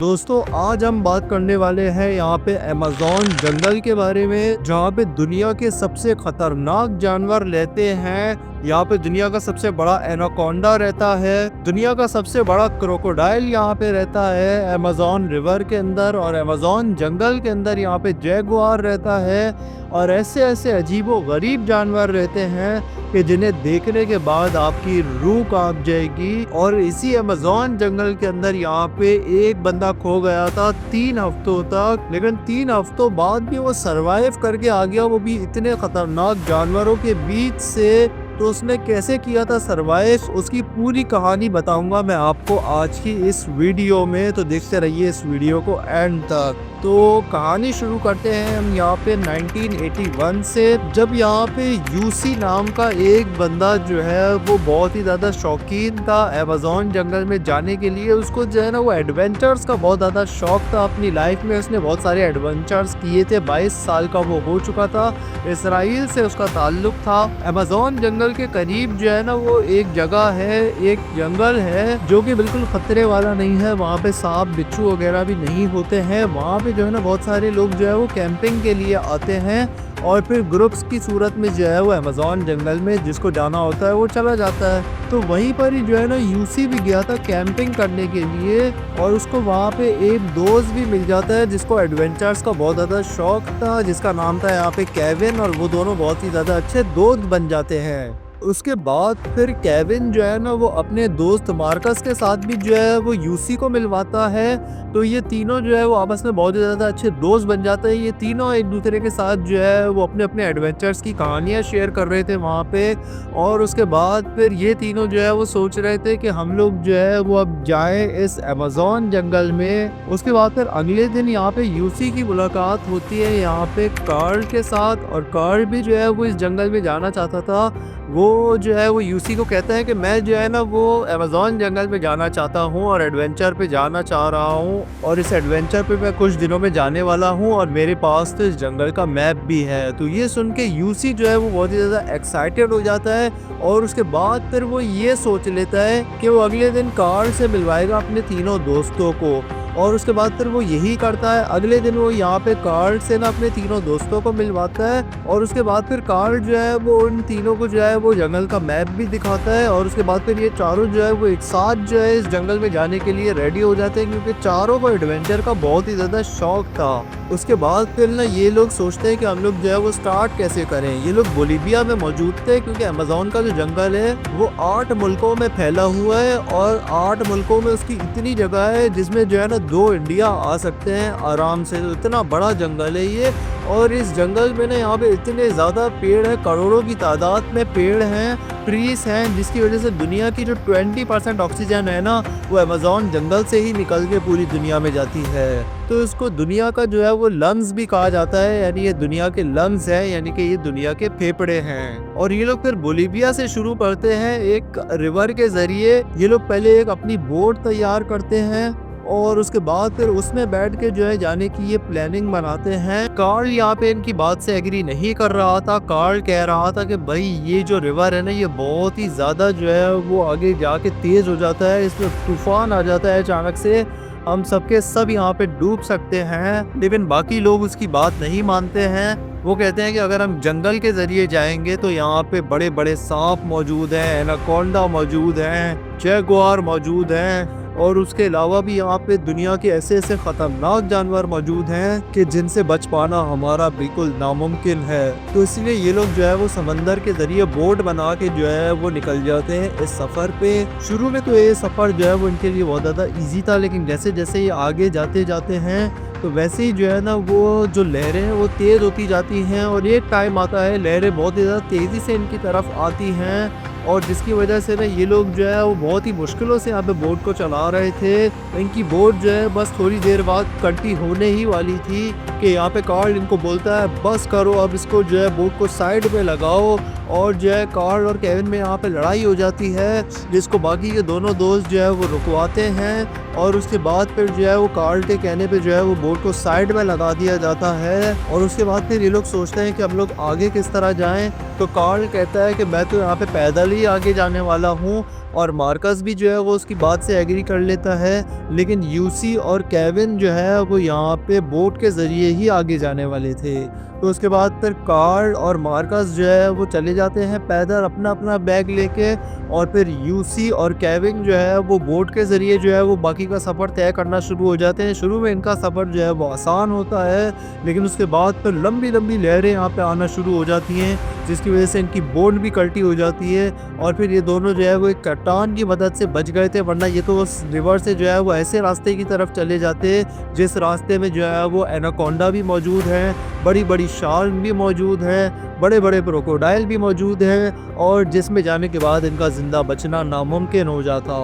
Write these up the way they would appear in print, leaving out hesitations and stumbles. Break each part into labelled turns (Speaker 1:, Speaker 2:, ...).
Speaker 1: दोस्तों आज हम बात करने वाले हैं यहाँ पे अमेज़न जंगल के बारे में, जहाँ पे दुनिया के सबसे खतरनाक जानवर रहते हैं। यहाँ पे दुनिया का सबसे बड़ा एनाकोंडा रहता है, दुनिया का सबसे बड़ा क्रोकोडाइल यहाँ पे रहता है अमेज़न रिवर के अंदर, और अमेज़न जंगल के अंदर यहाँ पे जैगुआर रहता है। और ऐसे ऐसे अजीबो गरीब जानवर रहते हैं कि जिन्हें देखने के बाद आपकी रूह कांप जाएगी। और इसी अमेज़न जंगल के अंदर यहाँ पे एक बंदा खो गया था 3 हफ्तों तक, लेकिन 3 हफ्तों बाद भी वो सरवाइव करके आ गया, वो भी इतने खतरनाक जानवरों के बीच से। तो उसने कैसे किया था सरवाइव, उसकी पूरी कहानी बताऊंगा मैं आपको आज की इस वीडियो में, तो देखते रहिए इस वीडियो को एंड तक। तो कहानी शुरू करते हैं हम यहाँ पे 1981 से, जब यहाँ पे यूसी नाम का एक बंदा जो है वो बहुत ही ज़्यादा शौकीन था अमेज़न जंगल में जाने के लिए। उसको जो है ना वो एडवेंचर्स का बहुत ज़्यादा शौक था अपनी लाइफ में, उसने बहुत सारे एडवेंचर्स किए थे। 22 साल का वो हो चुका था, इसराइल से उसका ताल्लुक था। अमेज़न जंगल के करीब जो है ना वो एक जगह है, एक जंगल है जो कि बिल्कुल खतरे वाला नहीं है, वहाँ पे सांप बिच्छू वगैरह भी नहीं होते हैं। वहाँ पे जो है ना बहुत सारे लोग जो है वो कैंपिंग के लिए आते हैं और फिर ग्रुप्स की सूरत में जो है वो अमेज़न जंगल में जिसको जाना होता है वो चला जाता है। तो वहीं पर ही जो है ना यूसी भी गया था कैंपिंग करने के लिए, और उसको वहाँ पे एक दोस्त भी मिल जाता है जिसको एडवेंचर्स का बहुत ज़्यादा शौक था, जिसका नाम था यहाँ पे केविन, और वो दोनों बहुत ही ज़्यादा अच्छे दोस्त बन जाते हैं। उसके बाद फिर केविन जो है ना वो अपने दोस्त मार्कस के साथ भी जो है वो यूसी को मिलवाता है। तो ये तीनों जो है वो आपस में बहुत ज़्यादा अच्छे दोस्त बन जाते हैं। ये तीनों एक दूसरे के साथ जो है वो अपने अपने एडवेंचर्स की कहानियाँ शेयर कर रहे थे वहाँ पे। और उसके बाद फिर ये तीनों जो है वो सोच रहे थे कि हम लोग जो है वो अब जाएं इस अमेज़न जंगल में। उसके बाद फिर अगले दिन यहाँ पे यूसी की मुलाकात होती है यहाँ पे कार्ल के साथ, और कार्ल भी जो है वो इस जंगल में जाना चाहता था। वो जो है वो यूसी को कहता है कि मैं जो है ना वो अमेज़न जंगल में जाना चाहता हूँ और एडवेंचर पे जाना चाह रहा हूँ, और इस एडवेंचर पे मैं कुछ दिनों में जाने वाला हूँ, और मेरे पास तो इस जंगल का मैप भी है। तो ये सुन के यूसी जो है वो बहुत ही ज़्यादा एक्साइटेड हो जाता है, और उसके बाद फिर वो ये सोच लेता है कि वो अगले दिन कार्ल से मिलवाएगा अपने तीनों दोस्तों को। और उसके बाद फिर वो यही करता है, अगले दिन वो यहाँ पे कार्ल से ना अपने तीनों दोस्तों को मिलवाता है, और उसके बाद फिर कार्ल जो है वो उन तीनों को जो है वो जंगल का मैप भी दिखाता है। और उसके बाद फिर ये चारों जो है वो एक साथ जो है इस जंगल में जाने के लिए रेडी हो जाते हैं, क्योंकि चारों को एडवेंचर का बहुत ही ज़्यादा शौक था। उसके बाद फिर ना ये लोग सोचते हैं कि हम लोग जो है वो स्टार्ट कैसे करें। ये लोग बोलीविया में मौजूद थे, क्योंकि अमेज़न का जो जंगल है वो 8 मुल्कों में फैला हुआ है, और 8 मुल्कों में उसकी इतनी जगह है जिसमें जो है ना 2 इंडिया आ सकते हैं आराम से। तो इतना बड़ा जंगल है ये, और इस जंगल में ना यहाँ पे इतने ज़्यादा पेड़ हैं, करोड़ों की तादाद में पेड़ हैं, ट्रीज हैं, जिसकी वजह से दुनिया की जो 20% ऑक्सीजन है ना वो अमेज़न जंगल से ही निकल के पूरी दुनिया में जाती है। तो इसको दुनिया का जो है वो लंग्स भी कहा जाता है, यानी ये दुनिया के लंग्स हैं, यानी कि ये दुनिया के फेफड़े हैं। और ये लोग फिर बोलीविया से शुरू करते हैं एक रिवर के जरिए। ये लोग पहले एक अपनी बोट तैयार करते हैं, और उसके बाद फिर उसमें बैठ के जो है जाने की ये प्लानिंग बनाते हैं। कार्ल यहाँ पे इनकी बात से एग्री नहीं कर रहा था। कार्ल कह रहा था कि भाई ये जो रिवर है ना ये बहुत ही ज़्यादा जो है वो आगे जाके तेज़ हो जाता है, इसमें तूफान आ जाता है अचानक से, हम सबके सब यहाँ पे डूब सकते हैं। लेकिन बाकी लोग उसकी बात नहीं मानते हैं। वो कहते हैं कि अगर हम जंगल के ज़रिए जाएंगे तो यहाँ पे बड़े बड़े सांप मौजूद हैं, एनाकोंडा मौजूद हैं, जैगुआर मौजूद हैं, और उसके अलावा भी यहाँ पे दुनिया के ऐसे ऐसे ख़तरनाक जानवर मौजूद हैं कि जिनसे बच पाना हमारा बिल्कुल नामुमकिन है। तो इसलिए ये लोग जो है वो समंदर के ज़रिए बोट बना के जो है वो निकल जाते हैं इस सफ़र पे। शुरू में तो ये सफ़र जो है वो इनके लिए बहुत ज़्यादा ईजी था, लेकिन जैसे जैसे ये आगे जाते जाते हैं तो वैसे ही जो है ना वो जो लहरें हैं वो तेज़ होती जाती हैं, और एक टाइम आता है लहरें बहुत ही ज़्यादा तेज़ी से इनकी तरफ आती हैं, और जिसकी वजह से ना ये लोग जो है वो बहुत ही मुश्किलों से यहाँ पे बोट को चला रहे थे। इनकी बोट जो है बस थोड़ी देर बाद कटी होने ही वाली थी कि यहाँ पे कार्ल इनको बोलता है बस करो, अब इसको जो है बोट को साइड में लगाओ। और जो है कार्ल और केविन में यहाँ पे लड़ाई हो जाती है, जिसको बाकी के दोनों दोस्त जो है वो रुकवाते हैं, और उसके बाद फिर जो है वो कार्ल के कहने पे जो है वो बोट को साइड में लगा दिया जाता है। और उसके बाद फिर ये लोग सोचते हैं कि हम लोग आगे किस तरह जाएं। तो कार्ल कहता है कि मैं तो यहाँ पे पैदल ही आगे जाने वाला हूँ, और मार्कस भी जो है वो उसकी बात से एग्री कर लेता है। लेकिन यूसी और केविन जो है वो यहाँ पे बोट के ज़रिए ही आगे जाने वाले थे। तो उसके बाद फिर कार्ल और मार्कस जो है वो चले जाते हैं पैदल अपना अपना बैग लेके, और फिर यूसी और केविन जो है वो बोट के ज़रिए जो है वो बाकी का सफ़र तय करना शुरू हो जाते हैं। शुरू में इनका सफ़र जो है वो आसान होता है, लेकिन उसके बाद फिर लंबी लंबी लहरें यहाँ पे आना शुरू हो जाती हैं, जिसकी वजह से इनकी बोट भी कल्टी हो जाती है। और फिर ये दोनों जो है वो एक चट्टान की मदद से बच गए थे, वरना ये तो उस रिवर से जो है वो ऐसे रास्ते की तरफ चले जाते जिस रास्ते में जो है वो एनाकोंडा भी मौजूद है, बड़ी बड़ी शार्क भी मौजूद है, बड़े बड़े क्रोकोडाइल भी मौजूद हैं, और जिसमें जाने के बाद इनका ज़िंदा बचना नामुमकिन हो जाता।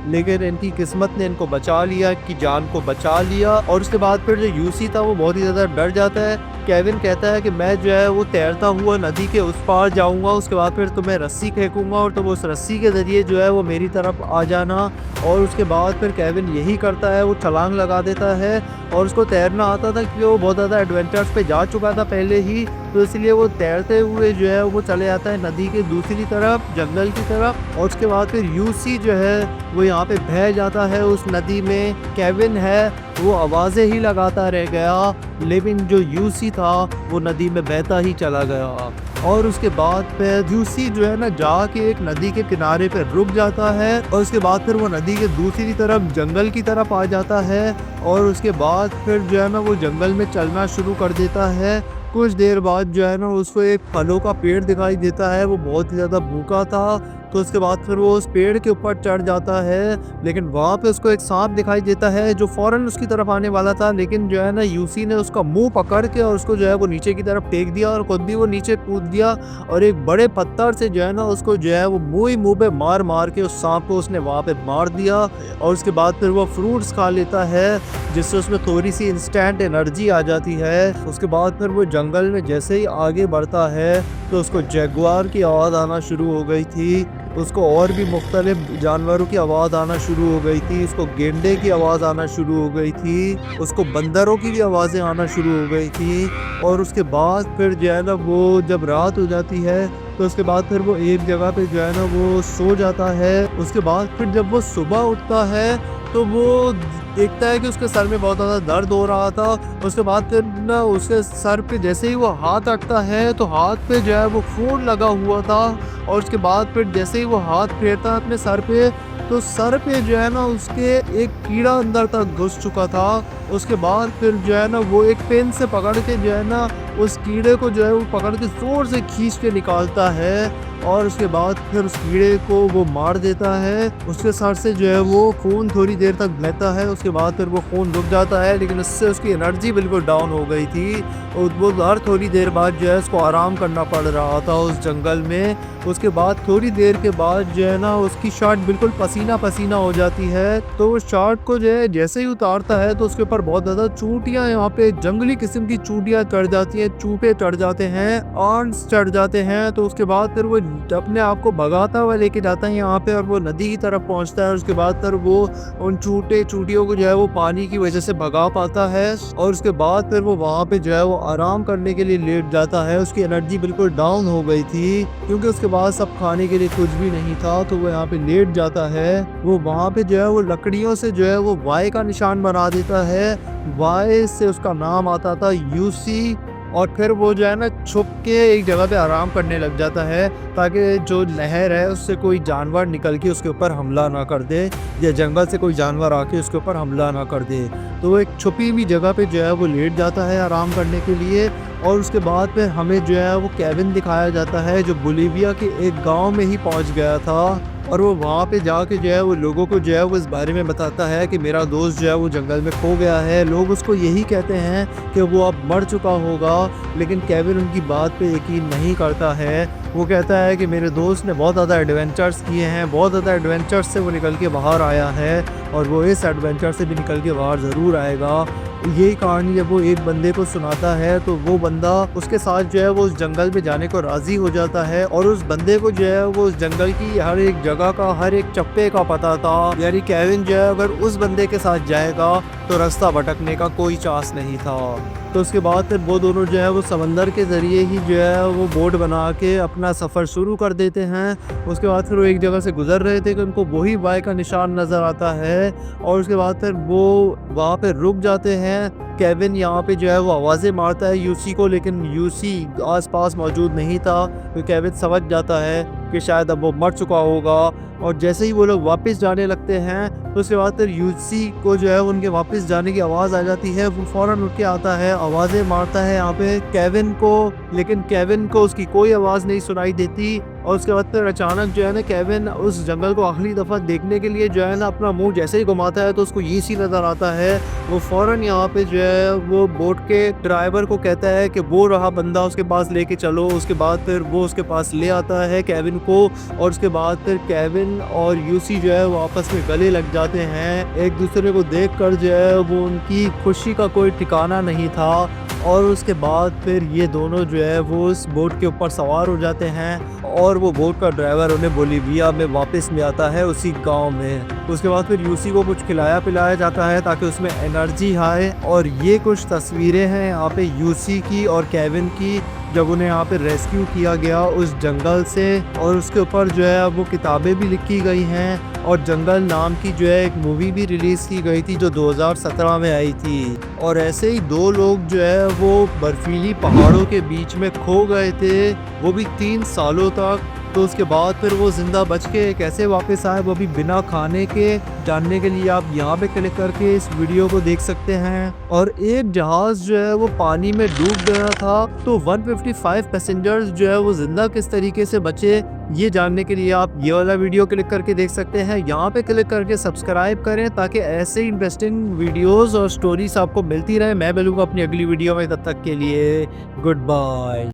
Speaker 1: लेकिन इनकी किस्मत ने इनको बचा लिया, इनकी जान को बचा लिया। और उसके बाद फिर जो यूसी था वो बहुत ही ज़्यादा डर जाता है। केविन कहता है कि मैं जो है वो तैरता हुआ नदी के उस पार जाऊंगा, उसके बाद फिर तुम्हें रस्सी फेंकूंगा और तुम उस रस्सी के ज़रिए जो है वो मेरी तरफ आ जाना। और उसके बाद फिर केविन यही करता है, वो छलांग लगा देता है। और उसको तैरना आता था क्योंकि वो बहुत ज़्यादा एडवेंचर्स पे जा चुका था पहले ही, तो इसलिए वो तैरते हुए जो है वो चले जाता है नदी के दूसरी तरफ, जंगल की तरफ। और उसके बाद फिर यूसी जो है वो यहाँ पे बह जाता है उस नदी में। केविन है वो आवाज़ें ही लगाता रह गया, लेकिन जो यूसी था वो नदी में बहता ही चला गया। और उसके बाद फिर यूसी जो है ना जाके एक नदी के किनारे पे रुक जाता है, और उसके बाद फिर वो नदी के दूसरी तरफ जंगल की तरफ आ जाता है। और उसके बाद फिर जो है ना वो जंगल में चलना शुरू कर देता है। कुछ देर बाद जो है ना उसको एक फलों का पेड़ दिखाई देता है, वो बहुत ही ज़्यादा भूखा था। तो उसके बाद फिर वो उस पेड़ के ऊपर चढ़ जाता है, लेकिन वहाँ पे उसको एक सांप दिखाई देता है जो फ़ौरन उसकी तरफ आने वाला था, लेकिन जो है ना यूसी ने उसका मुंह पकड़ के और उसको जो है वो नीचे की तरफ फेंक दिया, और खुद भी वो नीचे कूद दिया, और एक बड़े पत्थर से जो है ना उसको जो है वो मुंह पे मार मार के उस सांप को उसने वहाँ पे मार दिया। और उसके बाद फिर वो फ्रूट्स खा लेता है, जिससे उसमें थोड़ी सी इंस्टेंट एनर्जी आ जाती है। उसके बाद फिर वो जंगल में जैसे ही आगे बढ़ता है तो उसको जैगुआर की आवाज़ आना शुरू हो गई थी, उसको और भी मुख्तलिफ जानवरों की आवाज़ आना शुरू हो गई थी, उसको गेंडे की आवाज़ आना शुरू हो गई थी, उसको बंदरों की भी आवाज़ें आना शुरू हो गई थी। और उसके बाद फिर जो है ना वो जब रात हो जाती है तो उसके बाद फिर वो एक जगह पे जो है ना वो सो जाता है। उसके बाद फिर जब वो सुबह उठता है तो वो देखता है कि उसके सर में बहुत ज़्यादा दर्द हो रहा था। उसके बाद फिर ना उसके सर पे जैसे ही वो हाथ रखता है तो हाथ पे जो है वो खून लगा हुआ था। और उसके बाद फिर जैसे ही वो हाथ फेरता है अपने सर पे, तो सर पे जो है ना उसके एक कीड़ा अंदर तक घुस चुका था। उसके बाद फिर जो है ना वो एक पेन से पकड़ के जो है ना उस कीड़े को जो है वो पकड़ के ज़ोर से खींच के निकालता है, और उसके बाद फिर उस कीड़े को वो मार देता है। उसके सर से जो है वो खून थोड़ी देर तक बहता है, उसके बाद फिर वो खून रुक जाता है, लेकिन उससे उसकी एनर्जी बिल्कुल डाउन हो गई थी। और वो हर थोड़ी देर बाद जो है उसको आराम करना पड़ रहा था उस जंगल में। उसके बाद थोड़ी देर के बाद जो है ना उसकी शर्ट बिल्कुल पसीना पसीना हो जाती है, तो वो शर्ट को जो है जैसे ही उतारता है तो उसके ऊपर बहुत ज़्यादा चूटियाँ, यहाँ पे जंगली किस्म की चूटियाँ चढ़ जाती हैं, चूहे चढ़ जाते हैं, आंट्स चढ़ जाते हैं। तो उसके बाद फिर वो अपने आप को भगाता हुआ लेके जाता है यहाँ पे, और वो नदी की तरफ पहुँचता है। उसके बाद फिर वो उन चूटियों को जो है वो पानी की वजह से भगा पाता है, और उसके बाद फिर वो वहाँ पे जो है वो आराम करने के लिए लेट जाता है। उसकी एनर्जी बिल्कुल डाउन हो गई थी क्योंकि उसके बाद सब खाने के लिए कुछ भी नहीं था, तो वो यहाँ पे लेट जाता है। वो वहाँ पे जो है वो लकड़ियों से जो है वो वाई का निशान बना देता है, वाई से उसका नाम आता था यूसी। और फिर वो जो है ना छुप के एक जगह पे आराम करने लग जाता है, ताकि जो नहर है उससे कोई जानवर निकल के उसके ऊपर हमला ना कर दे, या जंगल से कोई जानवर आके उसके ऊपर हमला ना कर दे। तो वो एक छुपी हुई जगह पे जो है वो लेट जाता है आराम करने के लिए। और उसके बाद फिर हमें जो है वो केविन दिखाया जाता है, जो बोलिविया के एक गाँव में ही पहुँच गया था, और वो वहाँ पे जाके जो है वो लोगों को जो है वो इस बारे में बताता है कि मेरा दोस्त जो है वो जंगल में खो गया है। लोग उसको यही कहते हैं कि वो अब मर चुका होगा, लेकिन केविन उनकी बात पे यकीन नहीं करता है। वो कहता है कि मेरे दोस्त ने बहुत ज़्यादा एडवेंचर्स किए हैं, बहुत ज़्यादा एडवेंचर्स से वो निकल के बाहर आया है, और वो इस एडवेंचर से भी निकल के बाहर ज़रूर आएगा। यही कहानी जब वो एक बंदे को सुनाता है तो वो बंदा उसके साथ जो है वो उस जंगल में जाने को राजी हो जाता है और उस बंदे को जो है वो उस जंगल की हर एक जगह का हर एक चप्पे का पता था। यानी केविन जो है अगर उस बंदे के साथ जाएगा तो रास्ता भटकने का कोई चांस नहीं था। तो उसके बाद फिर वो दोनों जो है वो समंदर के ज़रिए ही जो है वो बोट बना के अपना सफ़र शुरू कर देते हैं। उसके बाद फिर वो एक जगह से गुजर रहे थे कि उनको वही बाय का निशान नज़र आता है और उसके बाद फिर वो वहाँ पे रुक जाते हैं। केविन यहाँ पे जो है वो आवाज़ें मारता है यूसी को, लेकिन यूसी आसपास मौजूद नहीं था। तो केविन समझ जाता है कि शायद अब वो मर चुका होगा और जैसे ही वो लोग वापस जाने लगते हैं तो उसके बाद फिर यूसी को जो है उनके वापस जाने की आवाज़ आ जाती है। वो फ़ौरन उठ के आता है, आवाज़ें मारता है यहाँ पे केविन को, लेकिन केविन को उसकी कोई आवाज़ नहीं सुनाई देती। और उसके बाद फिर अचानक जो है ना केविन उस जंगल को आखिरी दफ़ा देखने के लिए जो है ना अपना मुंह जैसे ही घुमाता है तो उसको यूसी नज़र आता है। वो फ़ौरन यहाँ पे जो है वो बोट के ड्राइवर को कहता है कि वो रहा बंदा, उसके पास लेके चलो। उसके बाद फिर वो उसके पास ले आता है केविन को और उसके बाद फिर केविन और यूसी जो है वो आपस में गले लग जाते हैं। एक दूसरे को देखकर जो है वो उनकी खुशी का कोई ठिकाना नहीं था। और उसके बाद फिर ये दोनों जो है वो उस बोट के ऊपर सवार हो जाते हैं और वो बोट का ड्राइवर उन्हें बोलीविया में वापस ले आता है, उसी गांव में। उसके बाद फिर यूसी को कुछ खिलाया पिलाया जाता है ताकि उसमें एनर्जी आए। और ये कुछ तस्वीरें हैं यहाँ पे यूसी की और केविन की जब उन्हें यहाँ पे रेस्क्यू किया गया उस जंगल से। और उसके ऊपर जो है वो किताबें भी लिखी गई हैं और जंगल नाम की जो है एक मूवी भी रिलीज़ की गई थी जो 2017 में आई थी। और ऐसे ही दो लोग जो है वो बर्फीली पहाड़ों के बीच में खो गए थे, वो भी 3 सालों तक। तो उसके बाद फिर वो ज़िंदा बच के कैसे वापस आए वो भी बिना खाने के, जानने के लिए आप यहाँ पे क्लिक करके इस वीडियो को देख सकते हैं। और एक जहाज़ जो है वो पानी में डूब गया था तो 155 पैसेंजर्स जो है वो ज़िंदा किस तरीके से बचे, ये जानने के लिए आप ये वाला वीडियो क्लिक करके देख सकते हैं। यहाँ पे क्लिक करके सब्सक्राइब करें ताकि ऐसे इंटरेस्टिंग वीडियोस और स्टोरीज आपको मिलती रहे। मैं मिलूंगा अपनी अगली वीडियो में, तब तक के लिए गुड बाय।